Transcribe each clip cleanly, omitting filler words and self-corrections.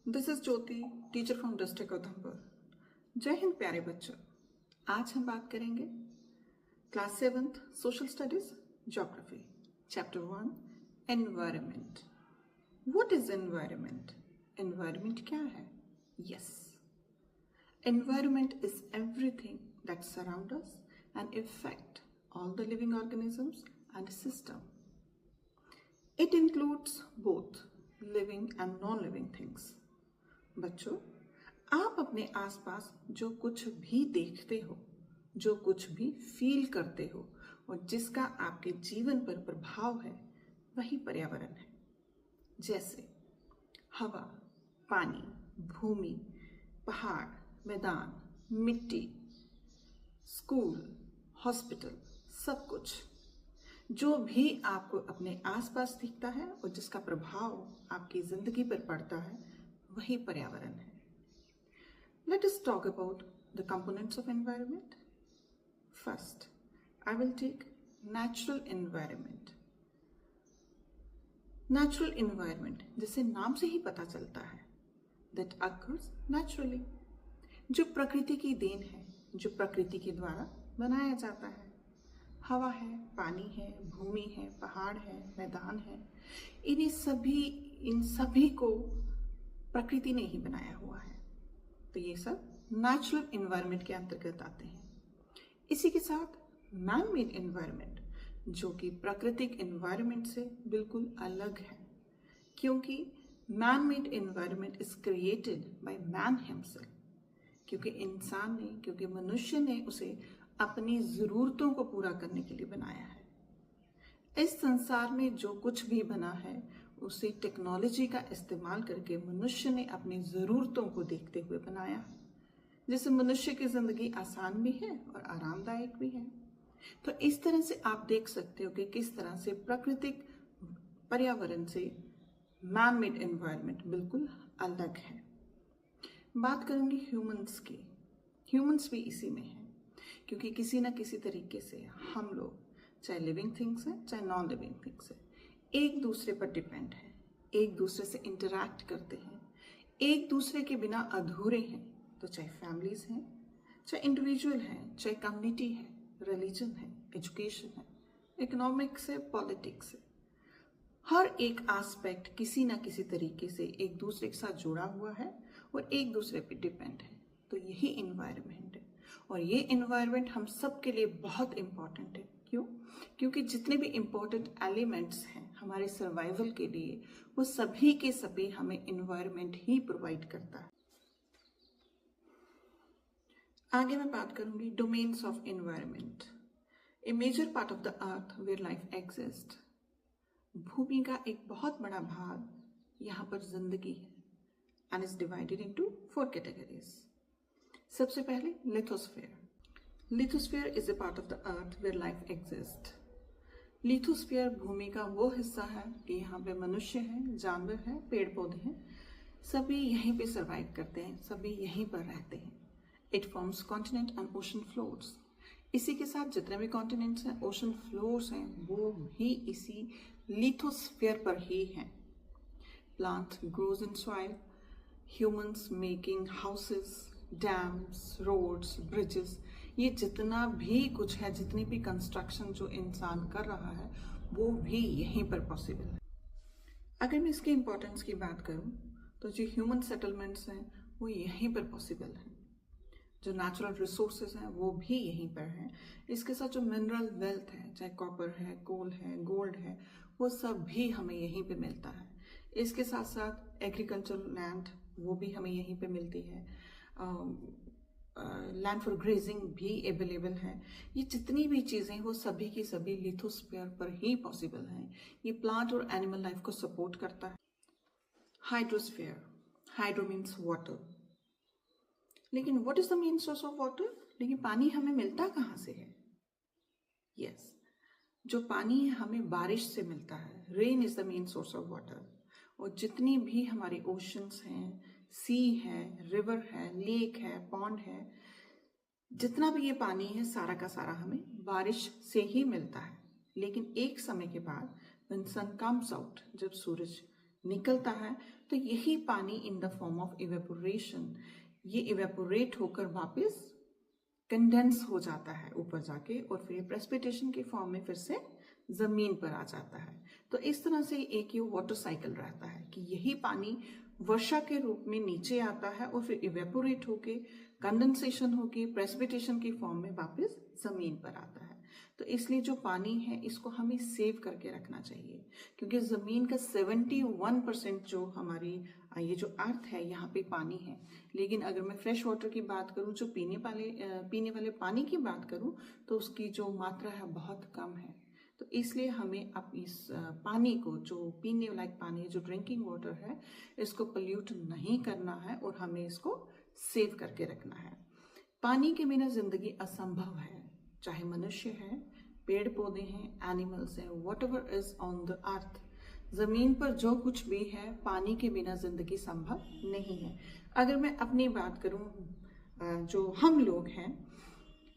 This is Jyoti, teacher from district Udhampur. जय हिंद प्यारे बच्चों। आज हम बात करेंगे class 7th social studies geography chapter 1 environment. What is environment? Environment क्या है? Yes, environment is everything that surround us and effect all the living organisms and system. It includes both living and non-living things. बच्चों, आप अपने आसपास जो कुछ भी देखते हो, जो कुछ भी फील करते हो और जिसका आपके जीवन पर प्रभाव है, वही पर्यावरण है। जैसे हवा, पानी, भूमि, पहाड़, मैदान, मिट्टी, स्कूल, हॉस्पिटल, सब कुछ जो भी आपको अपने आसपास दिखता है और जिसका प्रभाव आपकी जिंदगी पर पड़ता है, वही पर्यावरण है। Let us talk about the components of environment. First, I will take natural environment. Natural environment, जिसे नाम से ही पता चलता है, that occurs naturally. जो प्रकृति की देन है, जो प्रकृति के द्वारा बनाया जाता है। हवा है, पानी है, भूमि है, पहाड़ है, मैदान है, इन सभी को प्रकृति ने ही बनाया हुआ है। तो ये सब नेचुरल एनवायरनमेंट के अंतर्गत आते हैं। इसी के साथ मैन मेड एनवायरनमेंट, जो कि प्राकृतिक एनवायरनमेंट से बिल्कुल अलग है, क्योंकि man made environment is created by man himself, क्योंकि मनुष्य ने उसे अपनी जरूरतों को पूरा करने के लिए बनाया है। इस संसार में जो कुछ भी बना है, उसे टेक्नोलॉजी का इस्तेमाल करके मनुष्य ने अपनी जरूरतों को देखते हुए बनाया है, जिससे मनुष्य की जिंदगी आसान भी है और आरामदायक भी है। तो इस तरह से आप देख सकते हो कि किस तरह से प्राकृतिक पर्यावरण से मैन मेड एनवायरनमेंट बिल्कुल अलग है। बात करूंगी ह्यूमंस की। ह्यूमंस भी इसी में है, क्योंकि किसी ना किसी तरीके से हम लोग, चाहे लिविंग थिंग्स हैं चाहे नॉन लिविंग थिंग्स हैं, एक दूसरे पर डिपेंड है, एक दूसरे से इंटरैक्ट करते हैं, एक दूसरे के बिना अधूरे हैं। तो चाहे फैमिलीज हैं, चाहे इंडिविजुअल हैं, चाहे कम्युनिटी है, रिलीजन है, एजुकेशन है, इकोनॉमिक्स है, पॉलिटिक्स है, हर एक एस्पेक्ट किसी ना किसी तरीके से एक दूसरे के साथ जुड़ा हुआ है और एक दूसरे पे डिपेंड है। तो यही इन्वायरमेंट है, और ये इन्वायरमेंट हम सब के लिए बहुत इम्पॉर्टेंट है। क्यों? क्योंकि जितने भी इम्पॉर्टेंट एलिमेंट्स हैं हमारे सर्वाइवल के लिए, वो सभी के सभी हमें इन्वायरमेंट ही प्रोवाइड करता है। आगे मैं बात करूंगी domains of environment. A major part of the earth where life exist. भूमि का एक बहुत बड़ा भाग यहाँ पर जिंदगी है, and is divided into 4 categories. सबसे पहले lithosphere. Lithosphere is a part of the earth where life exist. Lithosphere भूमि का वो हिस्सा है कि यहाँ पे मनुष्य है, जानवर है, पेड़ पौधे हैं, सभी यहीं पे सर्वाइव करते हैं, सभी यहीं पर रहते हैं। It forms continent and ocean floors. इसी के साथ जितने भी कॉन्टिनेंट्स हैं, ओशन फ्लोर्स हैं, वो भी इसी लिथोस्फीयर पर ही हैं। Plant grows in soil, humans making houses, dams, roads, bridges, ये जितना भी कुछ है, जितनी भी कंस्ट्रक्शन जो इंसान कर रहा है, वो भी यहीं पर पॉसिबल है। अगर मैं इसके इम्पोर्टेंस की बात करूं, तो जो ह्यूमन सेटलमेंट्स हैं वो यहीं पर पॉसिबल है। जो नेचुरल रिसोर्सेज हैं वो भी यहीं पर हैं। इसके साथ जो मिनरल वेल्थ है, चाहे कॉपर है, कोल है, गोल्ड है, वो सब भी हमें यहीं पे मिलता है। इसके साथ साथ एग्रीकल्चरल लैंड, वो भी हमें यहीं पे मिलती है। लैंड फॉर ग्रेजिंग भी अवेलेबल है। ये जितनी भी चीज़ें, वो सभी की सभी लिथोस्फीयर पर ही पॉसिबल हैं। ये प्लांट और एनिमल लाइफ को सपोर्ट करता है। Hydrosphere, hydro means water. लेकिन what is the main source of water? लेकिन पानी हमें मिलता कहाँ से है? यस, जो पानी है हमें बारिश से मिलता है। Rain is the main source of water. और जितनी भी हमारे ओशंस हैं, सी है, रिवर है, लेक है, पॉन्ड है, जितना भी ये पानी है, सारा का सारा हमें बारिश से ही मिलता है। लेकिन एक समय के बाद व्हेन सन कम्स आउट, जब सूरज निकलता है तो यही पानी in the form of evaporation ये इवेपोरेट होकर वापस कंडेंस हो जाता है ऊपर जाके और फिर प्रेसिपिटेशन के फॉर्म में फिर से जमीन पर आ जाता है। तो इस तरह से एक ये वाटर साइकिल रहता है कि यही पानी वर्षा के रूप में नीचे आता है और फिर इवेपोरेट होके कंडेंसेशन होके प्रेसिपिटेशन के फॉर्म में वापस जमीन पर आता है। तो इसलिए जो पानी है इसको हमें सेव करके रखना चाहिए क्योंकि जमीन का 71% जो हमारी ये जो अर्थ है यहाँ पे पानी है। लेकिन अगर मैं फ्रेश वाटर की बात करूँ, जो पीने वाले पानी की बात करूँ तो उसकी जो मात्रा है बहुत कम है। तो इसलिए हमें अब इस पानी को, जो पीने लायक पानी है, जो ड्रिंकिंग वाटर है, इसको पोल्यूट नहीं करना है और हमें इसको सेव करके रखना है। पानी के बिना जिंदगी असंभव है, चाहे मनुष्य है, पेड़ पौधे हैं, एनिमल्स हैं, whatever is on the earth. जमीन पर जो कुछ भी है पानी के बिना जिंदगी संभव नहीं है। अगर मैं अपनी बात करूं, जो हम लोग हैं,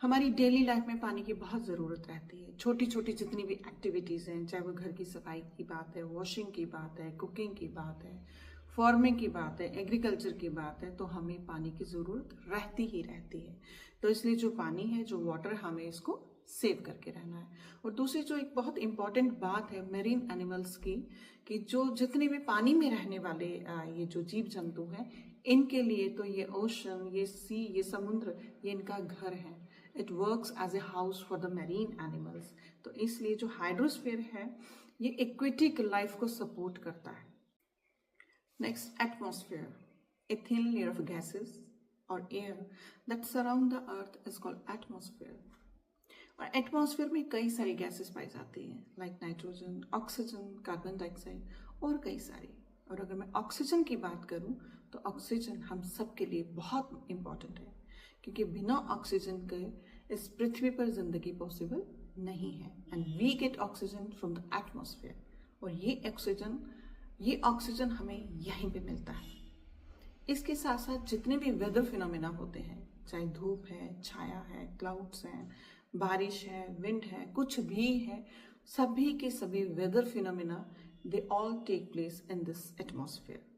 हमारी डेली लाइफ में पानी की बहुत ज़रूरत रहती है। छोटी छोटी जितनी भी एक्टिविटीज़ हैं, चाहे वो घर की सफाई की बात है, वॉशिंग की बात है, कुकिंग की बात है, फार्मिंग की बात है, एग्रीकल्चर की बात है, तो हमें पानी की ज़रूरत रहती ही रहती है। तो इसलिए जो पानी है, जो वाटर, हमें इसको सेव करके रहना है। और दूसरी जो एक बहुत इंपॉर्टेंट बात है मेरीन एनिमल्स की, कि जो जितने भी पानी में रहने वाले ये जो जीव जंतु हैं, इनके लिए तो ये ओशन, ये सी, ये समुद्र, ये इनका घर है। It works as a house for the marine animals. तो इसलिए जो हाइड्रोस्फीयर है ये एक्वेटिक लाइफ को सपोर्ट करता है। Next, atmosphere, a thin layer of gases और air that surround the earth is called atmosphere. और एटमॉस्फेयर में कई सारी गैसेस पाई जाती हैं, like nitrogen, oxygen, carbon dioxide और कई सारी। और अगर मैं ऑक्सीजन की बात करूं तो ऑक्सीजन हम सब के लिए बहुत इंपॉर्टेंट है, क्योंकि बिना ऑक्सीजन के इस पृथ्वी पर जिंदगी पॉसिबल नहीं है। And we get oxygen from the atmosphere. और ये ऑक्सीजन हमें यहीं पे मिलता है। इसके साथ साथ जितने भी वेदर फिनोमेना होते हैं, चाहे धूप है, छाया है, क्लाउड्स हैं, बारिश है, विंड है, कुछ भी है, सभी के सभी weather phenomena they all take place in this atmosphere.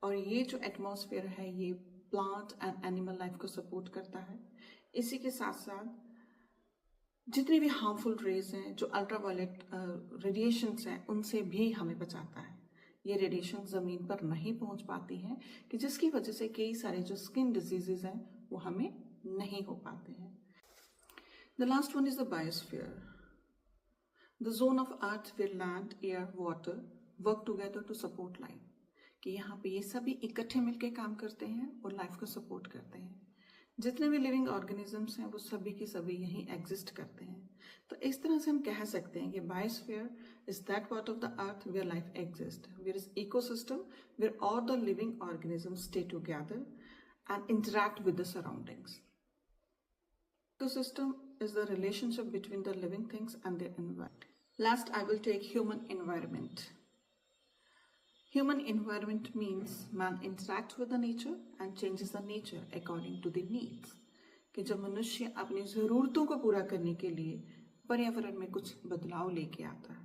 और ये जो एटमॉस्फेयर है ये प्लांट एंड एनिमल लाइफ को सपोर्ट करता है। इसी के साथ साथ जितनी भी हार्मफुल रेज हैं, जो अल्ट्रावायलेट रेडिएशंस हैं, उनसे भी हमें बचाता है। ये रेडिएशन ज़मीन पर नहीं पहुंच पाती हैं, कि जिसकी वजह से कई सारे जो स्किन डिजीजेज हैं वो हमें नहीं हो पाते हैं। The last one is the biosphere, the zone of earth where land, air, water work together to support life. कि यहाँ पे ये सभी इकट्ठे मिलकर काम करते हैं और लाइफ को सपोर्ट करते हैं। जितने भी लिविंग ऑर्गेनिजम्स हैं वो सभी के सभी यहीं एग्जिस्ट करते हैं। तो इस तरह से हम कह सकते हैं कि biosphere is that part of the earth where life exist, where is ecosystem where all the living organisms stay together and interact with the surroundings. Ecosystem is the relationship between the living things and their environment. Last, I will take human environment. Human environment means man interacts with the nature and changes the nature according to the needs. कि जब मनुष्य अपनी ज़रूरतों को पूरा करने के लिए पर्यावरण में कुछ बदलाव लेके आता है,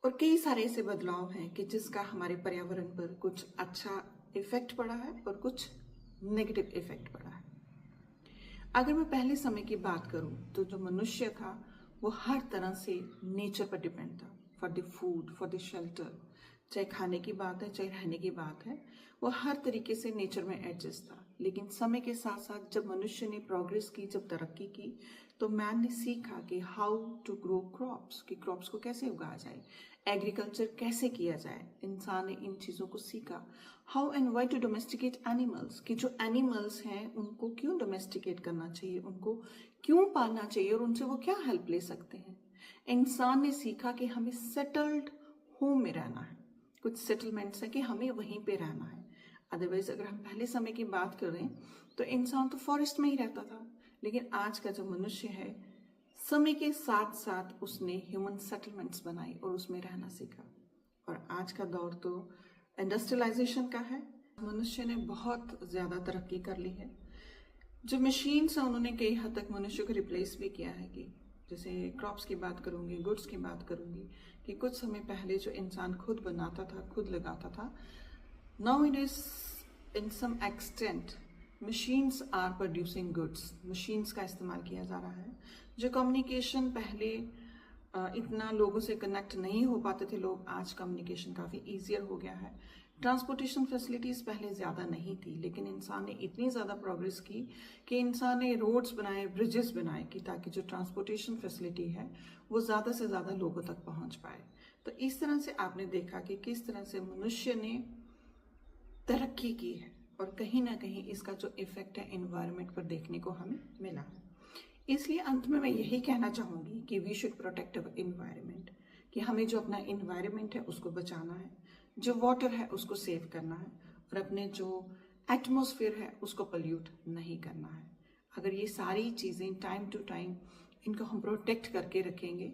और कई सारे ऐसे बदलाव हैं कि जिसका हमारे पर्यावरण पर कुछ अच्छा इफेक्ट पड़ा है और कुछ नेगेटिव इफेक्ट पड़ा है। अगर मैं पहले समय की बात करूं तो जो मनुष्य था वो हर तरह से नेचर पर डिपेंड था, for the food, for the shelter, चाहे खाने की बात है, चाहे रहने की बात है, वो हर तरीके से नेचर में एडजस्ट था। लेकिन समय के साथ साथ जब मनुष्य ने प्रोग्रेस की, जब तरक्की की, तो मैन ने सीखा कि हाउ टू ग्रो क्रॉप्स, कि क्रॉप्स को कैसे उगाया जाए, एग्रीकल्चर कैसे किया जाए। इंसान ने इन चीज़ों को सीखा। How and why to domesticate animals, कि जो एनिमल्स हैं उनको क्यों डोमेस्टिकेट करना चाहिए, उनको क्यों पालना चाहिए और उनसे वो क्या हेल्प ले सकते हैं। इंसान ने सीखा कि हमें सेटल्ड होम में रहना है, कुछ सेटलमेंट्स हैं कि हमें वहीं पे रहना है। अदरवाइज अगर हम पहले समय की बात करें तो इंसान तो फॉरेस्ट में ही रहता था, लेकिन आज का जो मनुष्य है समय के साथ साथ उसने ह्यूमन सेटलमेंट्स बनाई और उसमें रहना सीखा। और आज का दौर तो इंडस्ट्रियलाइजेशन का है। मनुष्य ने बहुत ज़्यादा तरक्की कर ली है। जो मशीन्स हैं उन्होंने कई हद तक मनुष्य को रिप्लेस भी किया है, कि जैसे क्रॉप्स की बात करूँगी, गुड्स की बात करूँगी, कि कुछ समय पहले जो इंसान खुद बनाता था, खुद लगाता था, now it is in some extent machines are producing goods. Machines का इस्तेमाल किया जा रहा है। जो कम्युनिकेशन पहले इतना लोगों से कनेक्ट नहीं हो पाते थे लोग, आज कम्युनिकेशन काफ़ी ईजियर हो गया है। ट्रांसपोर्टेशन फैसिलिटीज़ पहले ज़्यादा नहीं थी, लेकिन इंसान ने इतनी ज़्यादा प्रोग्रेस की कि इंसान ने रोड्स बनाए, ब्रिजेस बनाए, कि ताकि जो ट्रांसपोर्टेशन फैसिलिटी है वो ज़्यादा से ज़्यादा लोगों तक पहुंच पाए। तो इस तरह से आपने देखा कि किस तरह से मनुष्य ने तरक्की की है, और कहीं ना कहीं इसका जो इफेक्ट है एनवायरनमेंट पर देखने को हमें मिला है। इसलिए अंत में मैं यही कहना चाहूँगी कि we should protect our environment, कि हमें जो अपना इन्वायरमेंट है उसको बचाना है, जो वाटर है उसको सेव करना है, और अपने जो एटमॉस्फेयर है उसको पोल्यूट नहीं करना है। अगर ये सारी चीज़ें टाइम टू टाइम इनको हम प्रोटेक्ट करके रखेंगे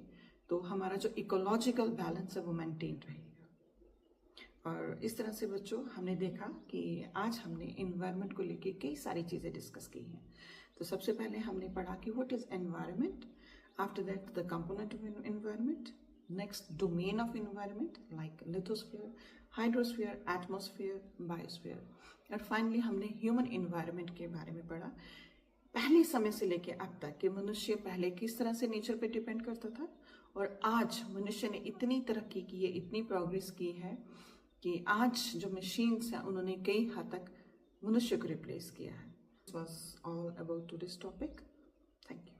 तो हमारा जो इकोलॉजिकल बैलेंस है वो मेंटेन रहेगा। और इस तरह से बच्चों हमने देखा कि आज हमने इन्वायरमेंट को लेके कई सारी चीज़ें डिस्कस की हैं। तो सबसे पहले हमने पढ़ा कि what is environment, after that the component of environment, next domain of environment like lithosphere, hydrosphere, atmosphere, biosphere, और फाइनली हमने ह्यूमन एनवायरनमेंट के बारे में पढ़ा, पहले समय से लेके अब तक कि मनुष्य पहले किस तरह से नेचर पे डिपेंड करता था, और आज मनुष्य ने इतनी तरक्की की है, इतनी प्रोग्रेस की है कि आज जो मशीन्स हैं उन्होंने कई हद तक मनुष्य को रिप्लेस किया है। This was all about today's topic. Thank you.